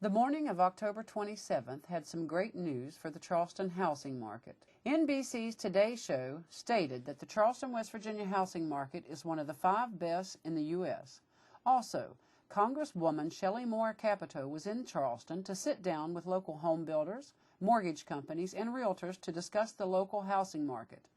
The morning of October 27th had some great news for the Charleston housing market. NBC's Today Show stated that the Charleston, West Virginia housing market is one of the 5 best in the U.S. Also, Congresswoman Shelley Capito was in Charleston to sit down with local home builders, mortgage companies, and realtors to discuss the local housing market.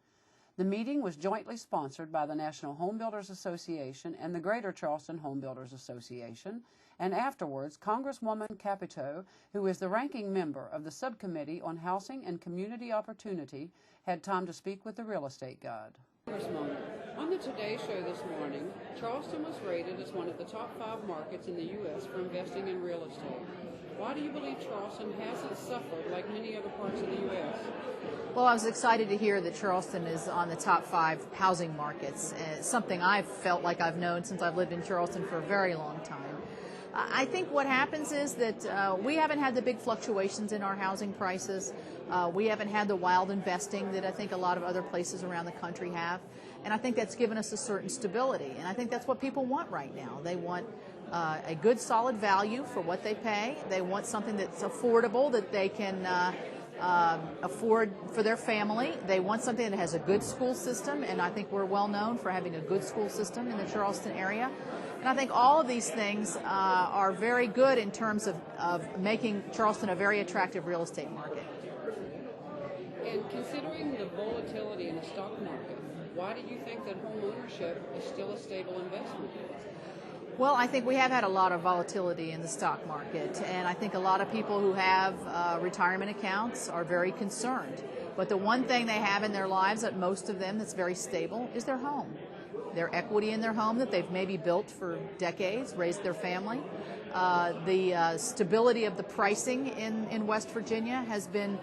The meeting was jointly sponsored by the National Home Builders Association and the Greater Charleston Home Builders Association, and afterwards, Congresswoman Capito, who is the ranking member of the Subcommittee on Housing and Community Opportunity, had time to speak with the Real Estate Guide. Congresswoman, on the Today Show this morning, Charleston was rated as one of the top 5 markets in the U.S. for investing in real estate. Why do you believe Charleston hasn't suffered like many other parts of the U.S.? Well, I was excited to hear that Charleston is on the top 5 housing markets. It's something I've felt like I've known since I've lived in Charleston for a very long time. I think what happens is that we haven't had the big fluctuations in our housing prices. We haven't had the wild investing that I think a lot of other places around the country have. And I think that's given us a certain stability. And I think that's what people want right now. They want a good, solid value for what they pay. They want something that's affordable, that they can afford for their family. They want something that has a good school system, and I think we're well known for having a good school system in the Charleston area. And I think all of these things are very good in terms of making Charleston a very attractive real estate market. And considering the volatility in the stock market, why do you think that home ownership is still a stable investment? Well, I think we have had a lot of volatility in the stock market, and I think a lot of people who have retirement accounts are very concerned. But the one thing they have in their lives, that most of them that's very stable, is their home. Their equity in their home that they've maybe built for decades, raised their family. The stability of the pricing in West Virginia has been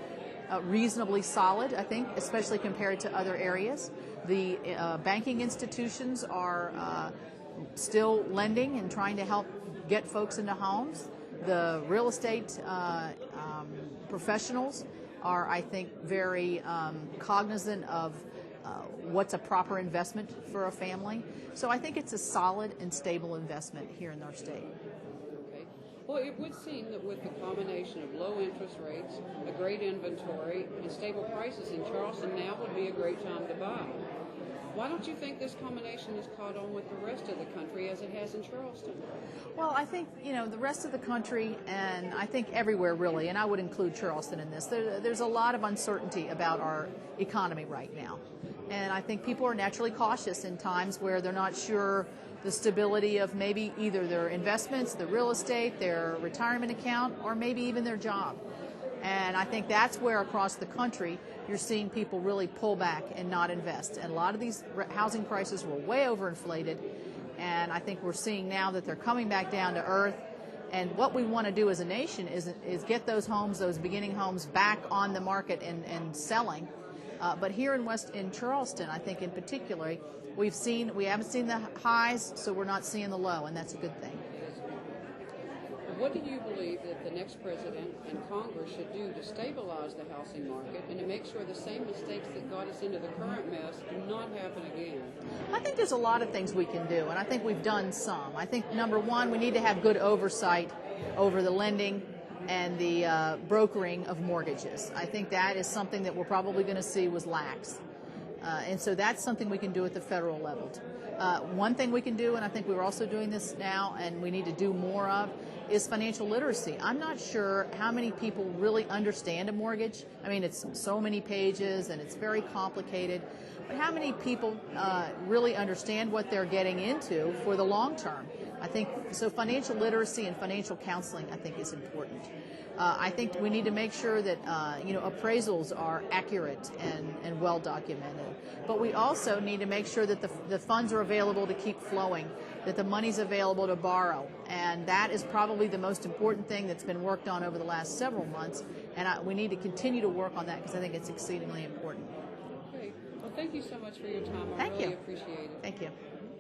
reasonably solid, I think, especially compared to other areas. The banking institutions are still lending and trying to help get folks into homes. The real estate professionals are, I think, very cognizant of what's a proper investment for a family. So I think it's a solid and stable investment here in our state. Okay. Well, it would seem that with the combination of low interest rates, a great inventory, and stable prices in Charleston, now would be a great time to buy. Why don't you think this combination has caught on with the rest of the country as it has in Charleston? Well, I think, the rest of the country, and I think everywhere really, and I would include Charleston in this, there's a lot of uncertainty about our economy right now. And I think people are naturally cautious in times where they're not sure the stability of maybe either their investments, their real estate, their retirement account, or maybe even their job. And I think that's where across the country you're seeing people really pull back and not invest. And a lot of these housing prices were way overinflated, and I think we're seeing now that they're coming back down to earth. And what we want to do as a nation is get those homes, those beginning homes, back on the market and selling. But here in Charleston, I think in particular, we haven't seen the highs, so we're not seeing the low, and that's a good thing. What do you believe that the next president and Congress should do to stabilize the housing market and to make sure the same mistakes that got us into the current mess do not happen again? I think there's a lot of things we can do, and I think we've done some. I think, number one, we need to have good oversight over the lending and the brokering of mortgages. I think that is something that we're probably going to see was lax. And so that's something we can do at the federal level. One thing we can do, and I think we're also doing this now and we need to do more of, is financial literacy. I'm not sure how many people really understand a mortgage. I mean, it's so many pages and it's very complicated. But how many people really understand what they're getting into for the long term? I think so. Financial literacy and financial counseling, I think, is important. I think we need to make sure that appraisals are accurate and well documented. But we also need to make sure that the funds are available to keep flowing, that the money's available to borrow, and that is probably the most important thing that's been worked on over the last several months. And we need to continue to work on that because I think it's exceedingly important. Okay. Well, thank you so much for your time. I really appreciate it. Thank you.